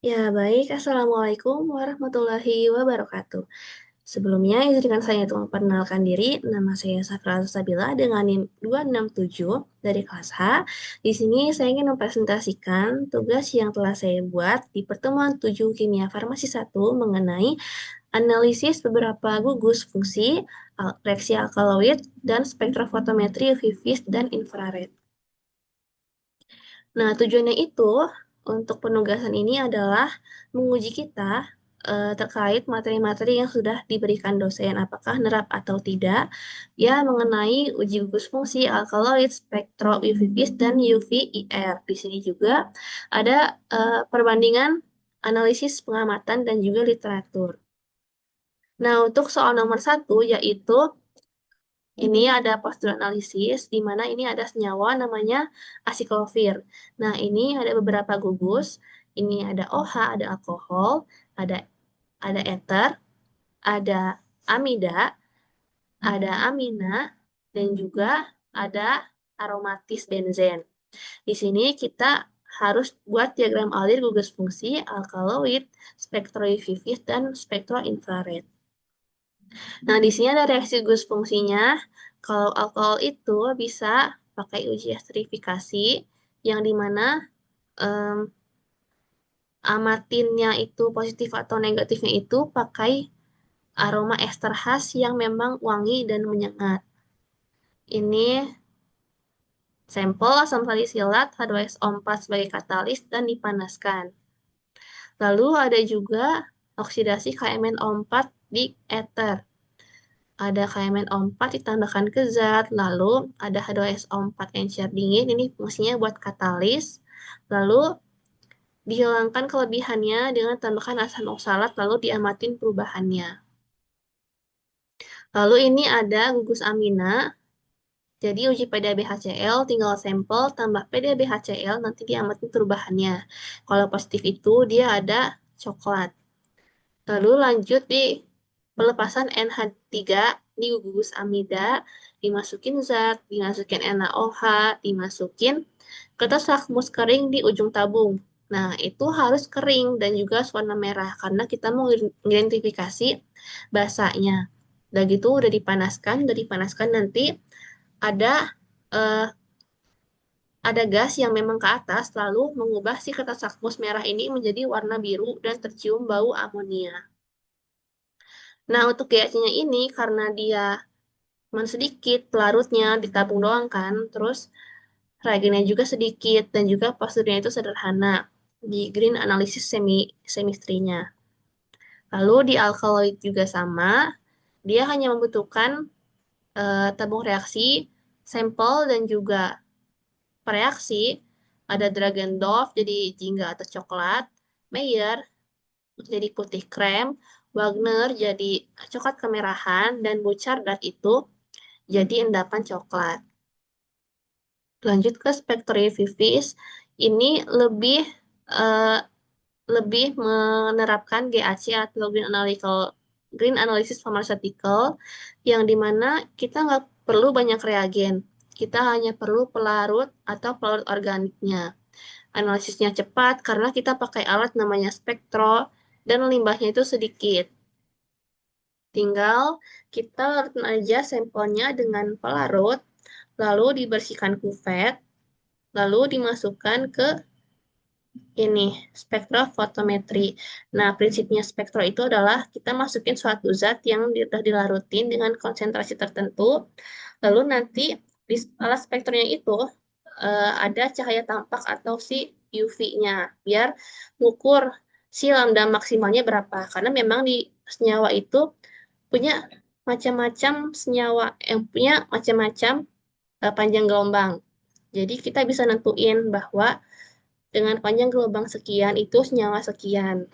Ya, baik. Assalamualaikum warahmatullahi wabarakatuh. Sebelumnya, izinkan saya untuk memperkenalkan diri. Nama saya Safra Sabila dengan NIM 267 dari kelas H. Di sini saya ingin mempresentasikan tugas yang telah saya buat di pertemuan 7 Kimia Farmasi 1 mengenai analisis beberapa gugus fungsi, reaksi alkaloid, dan spektrofotometri UV vis dan infrared. Nah, tujuannya itu untuk penugasan ini adalah menguji kita terkait materi-materi yang sudah diberikan dosen, apakah nerap atau tidak, ya mengenai uji gugus fungsi alkaloid, spektro UV-Vis, dan UV-IR. Di sini juga ada perbandingan analisis pengamatan dan juga literatur. Nah, untuk soal nomor satu, yaitu ini ada postur analisis, di mana ini ada senyawa namanya asiklovir. Nah, ini ada beberapa gugus. Ini ada OH, ada alkohol, ada ether, ada amida, ada amina, dan juga ada aromatis benzen. Di sini kita harus buat diagram alir gugus fungsi alkaloid, spektroivivis, dan spektroinfrared. Nah, di sini ada reaksi gugus fungsinya. Kalau alkohol itu bisa pakai uji esterifikasi, yang dimana em, amatinnya itu positif atau negatifnya itu pakai aroma ester khas yang memang wangi dan menyengat. Ini sampel asam salisilat H2SO4 sebagai katalis dan dipanaskan. Lalu ada juga oksidasi KMnO4 di ether. Ada KMnO4 ditambahkan ke zat, lalu ada H2SO4 encer dingin, ini fungsinya buat katalis, lalu dihilangkan kelebihannya dengan tambahkan asam oksalat, lalu diamatin perubahannya. Lalu ini ada gugus amina, jadi uji PDB-HCl, tinggal sampel tambah PDB-HCl, nanti diamatin perubahannya. Kalau positif itu dia ada coklat. Lalu lanjut di pelepasan NH3 di gugus amida, dimasukin zat, dimasukin NaOH, dimasukin kertas lakmus kering di ujung tabung. Nah, itu harus kering dan juga warna merah karena kita mau mengidentifikasi basanya. Udah gitu udah dipanaskan nanti ada eh, ada gas yang memang ke atas lalu mengubah si kertas lakmus merah ini menjadi warna biru dan tercium bau amonia. Nah, untuk GHC-nya ini karena dia cuma sedikit, pelarutnya ditabung doang kan, terus reagennya juga sedikit dan juga posturnya itu sederhana di green analysis chemistry-nya. Lalu di alkaloid juga sama, dia hanya membutuhkan tabung reaksi, sampel dan juga pereaksi. Ada Dragendorf jadi jingga atau coklat, Mayer jadi putih krem, Wagner jadi coklat kemerahan, dan Bouchard itu jadi endapan coklat. Lanjut ke spektroivivis, ini eh, lebih menerapkan GAC atau Green Analysis Pharmaceutical, yang dimana kita nggak perlu banyak reagen, kita hanya perlu pelarut atau pelarut organiknya. Analisisnya cepat karena kita pakai alat namanya spektro dan limbahnya itu sedikit. Tinggal kita larutkan aja sampelnya dengan pelarut, lalu dibersihkan kuvet, lalu dimasukkan ke ini spektrofotometri. Nah, prinsipnya spektro itu adalah kita masukin suatu zat yang sudah dilarutin dengan konsentrasi tertentu, lalu nanti di alat spektronya itu ada cahaya tampak atau si UV-nya, biar mengukur si lambda maksimalnya berapa. Karena memang di senyawa itu punya macam-macam senyawa yang punya macam-macam panjang gelombang. Jadi kita bisa nentuin bahwa dengan panjang gelombang sekian itu senyawa sekian.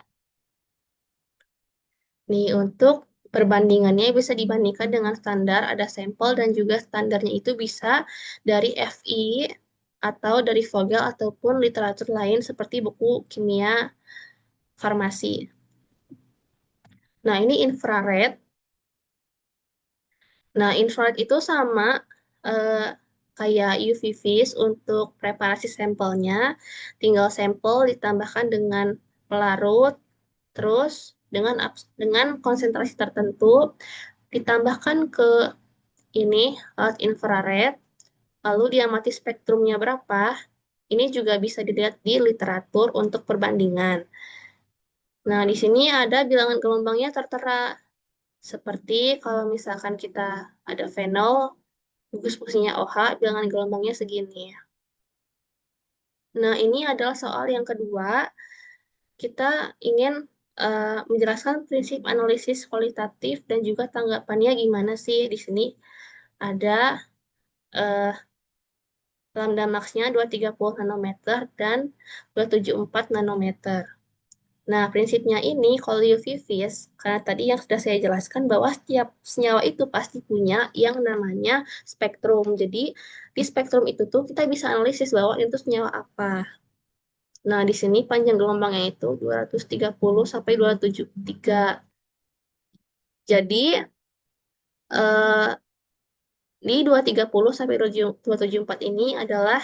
Nih, untuk perbandingannya bisa dibandingkan dengan standar, ada sampel dan juga standarnya itu bisa dari FI atau dari Vogel ataupun literatur lain seperti buku kimia farmasi. Nah, ini infrared. Nah, infrared itu sama eh, kayak UV vis untuk preparasi sampelnya. Tinggal sampel ditambahkan dengan pelarut, terus dengan konsentrasi tertentu ditambahkan ke ini alat infrared, lalu diamati spektrumnya berapa. Ini juga bisa dilihat di literatur untuk perbandingan. Nah, di sini ada bilangan gelombangnya tertera. Seperti kalau misalkan kita ada fenol, gugus fungsinya OH, bilangan gelombangnya segini. Nah, ini adalah soal yang kedua. Kita ingin menjelaskan prinsip analisis kualitatif dan juga tanggapannya gimana sih. Di sini ada eh, lambda max-nya 230 nanometer dan 274 nanometer. Nah, prinsipnya ini kalau UV vis, karena tadi yang sudah saya jelaskan bahwa setiap senyawa itu pasti punya yang namanya spektrum. Jadi, di spektrum itu tuh kita bisa analisis bahwa itu senyawa apa. Nah, di sini panjang gelombangnya itu 230 sampai 273. Jadi, eh, di 230 sampai 274 ini adalah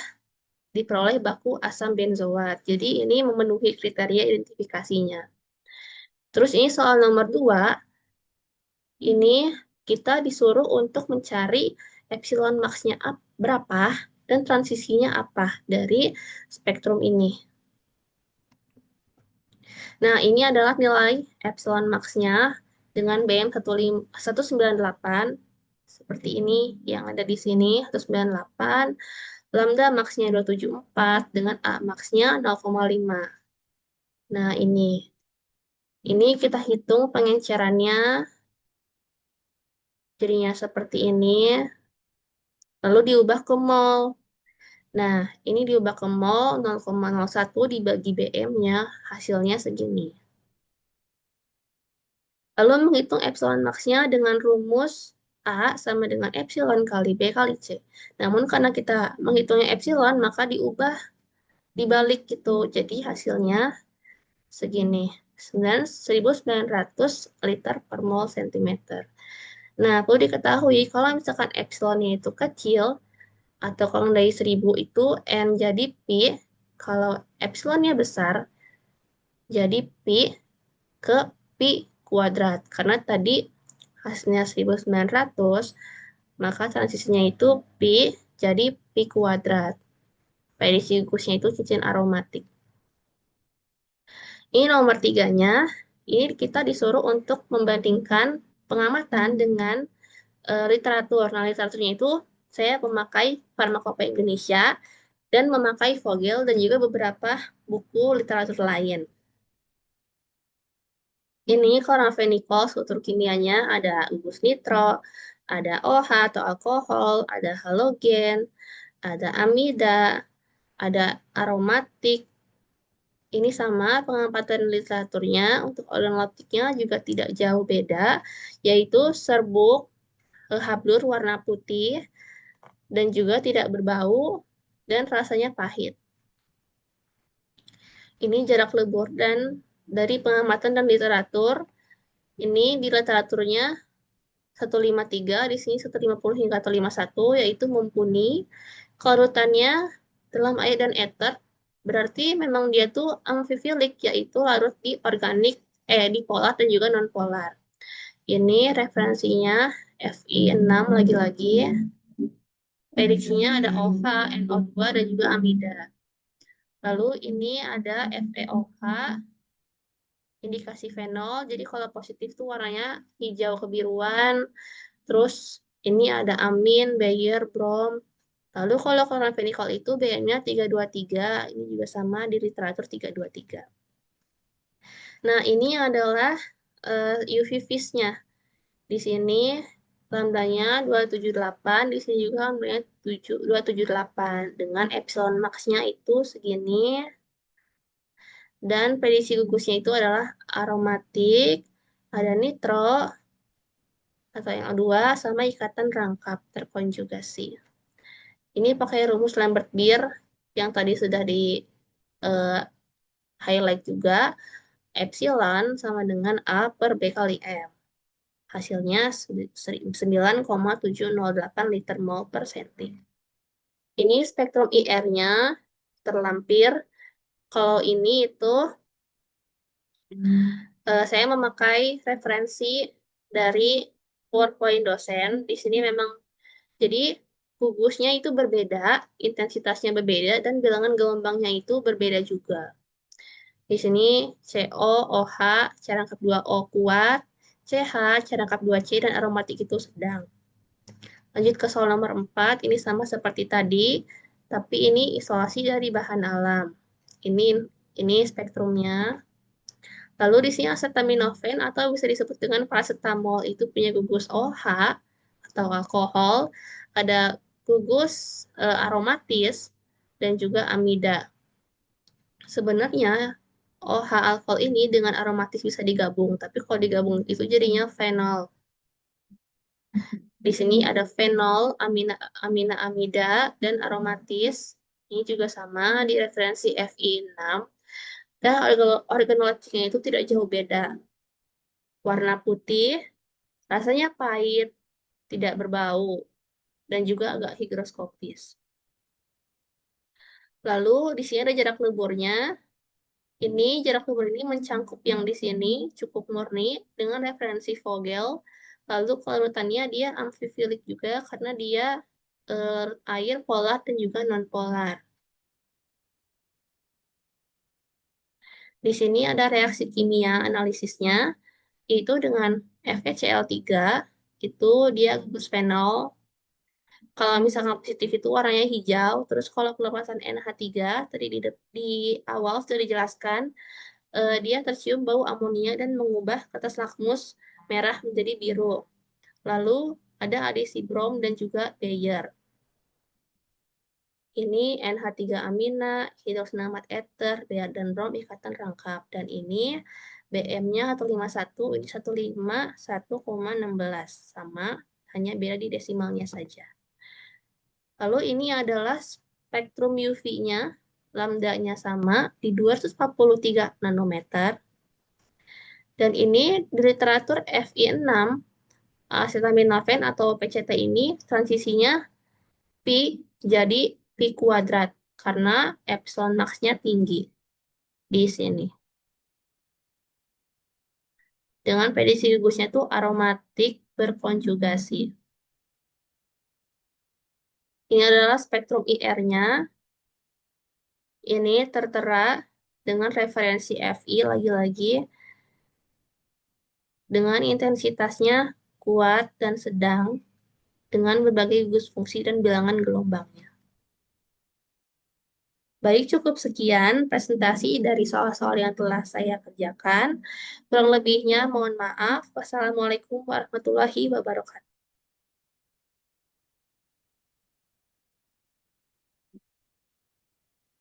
diperoleh baku asam benzoat. Jadi, ini memenuhi kriteria identifikasinya. Terus ini soal nomor 2, ini kita disuruh untuk mencari epsilon max-nya berapa dan transisinya apa dari spektrum ini. Nah, ini adalah nilai epsilon max-nya dengan BM 198 seperti ini yang ada di sini 198, lambda max-nya 274 dengan A max-nya 0,5. Nah, ini kita hitung pengencerannya jadinya seperti ini, lalu diubah ke mol. Nah, ini diubah ke mol 0,01 dibagi BM-nya, hasilnya segini. Lalu menghitung epsilon max-nya dengan rumus A sama dengan epsilon kali B kali C. Namun karena kita menghitungnya epsilon, maka diubah dibalik gitu. Jadi hasilnya segini, 1900 liter per mol centimeter. Nah, perlu diketahui kalau misalkan epsilonnya itu kecil, atau kalau dari 1000 itu N jadi Pi, kalau epsilonnya besar, jadi Pi ke Pi kuadrat. Karena tadi hasilnya 1900, maka transisinya itu Pi jadi Pi kuadrat. Prediksi gugusnya itu cincin aromatik. Ini nomor tiganya, ini kita disuruh untuk membandingkan pengamatan dengan literatur. Nah, literaturnya itu saya memakai Farmakopoeia Indonesia dan memakai Vogel dan juga beberapa buku literatur lain. Ini kloramfenikol struktur kimianya ada gugus nitro, ada OH atau alkohol, ada halogen, ada amida, ada aromatik. Ini sama pengamatan literaturnya untuk organoleptiknya juga tidak jauh beda, yaitu serbuk hablur warna putih dan juga tidak berbau dan rasanya pahit. Ini jarak lebur dan dari pengamatan dan literatur, ini di literaturnya 153, di sini 150 hingga 151, yaitu mumpuni. Kelarutannya dalam air dan ether, berarti memang dia tuh amfifilik, yaitu larut di organik, di polar dan juga non-polar. Ini referensinya Fi6 lagi-lagi. Prediksinya ada OH, NO2, dan juga amida. Lalu ini ada FeOH, indikasi fenol. Jadi kalau positif tuh warnanya hijau kebiruan. Terus ini ada amin, Bayer, brom. Lalu kalau kloramfenikol itu BM-nya 323. Ini juga sama di literatur 323. Nah, ini adalah UV vis-nya. Di sini lambdanya 278, di sini juga lambdanya 278 dengan epsilon max-nya itu segini. Dan prediksi gugusnya itu adalah aromatik, ada nitro, atau yang kedua, sama ikatan rangkap terkonjugasi. Ini pakai rumus Lambert-Beer yang tadi sudah di uh, highlight juga. Epsilon sama dengan A per B kali M. Hasilnya 9,708 liter mol per cm. Ini spektrum IR-nya terlampir. Kalau ini itu Saya memakai referensi dari PowerPoint dosen. Di sini memang jadi gugusnya itu berbeda, intensitasnya berbeda, dan bilangan gelombangnya itu berbeda juga. Di sini CO, OH, cara rangkap 2O kuat, CH, cara rangkap 2C, dan aromatik itu sedang. Lanjut ke soal nomor 4, ini sama seperti tadi, tapi ini isolasi dari bahan alam. Ini ini spektrumnya. Lalu di sini acetaminophen atau bisa disebut dengan paracetamol itu punya gugus OH atau alkohol, ada gugus aromatis dan juga amida. Sebenarnya OH alkohol ini dengan aromatis bisa digabung, tapi kalau digabung itu jadinya fenol. Di sini ada fenol, amina, amina amida, dan aromatis. Ini juga sama di referensi Fi6. Dan organoleptiknya itu tidak jauh beda. Warna putih, rasanya pahit, tidak berbau, dan juga agak higroskopis. Lalu di sini ada jarak leburnya. Ini jarak lebur ini mencangkup yang di sini cukup murni dengan referensi Vogel. Lalu kelarutannya dia amfifilik juga karena dia air polar dan juga non polar. Di sini ada reaksi kimia analisisnya itu dengan FeCl3 itu dia gugus fenol. Kalau misalkan positif itu warnanya hijau, terus kalau pelepasan NH3 tadi di awal sudah dijelaskan, dia tercium bau amonia dan mengubah kertas lakmus merah menjadi biru. Lalu ada adesi brom dan juga Bayer. Ini NH3 amina, hidroksinamat ether, dan brom ikatan rangkap. Dan ini BM-nya 151, ini 151,16. Sama, hanya beda di desimalnya saja. Lalu ini adalah spektrum UV-nya, lambda-nya sama di 243 nanometer. Dan ini di literatur Fi6, acetaminophen atau PCT ini transisinya pi jadi pi kuadrat karena epsilon max-nya tinggi di sini. Dengan prediksi gugusnya itu aromatik berkonjugasi. Ini adalah spektrum IR-nya. Ini tertera dengan referensi Fi lagi-lagi dengan intensitasnya kuat dan sedang dengan berbagai gugus fungsi dan bilangan gelombangnya. Baik, cukup sekian presentasi dari soal-soal yang telah saya kerjakan. Kurang lebihnya mohon maaf. Wassalamualaikum warahmatullahi wabarakatuh.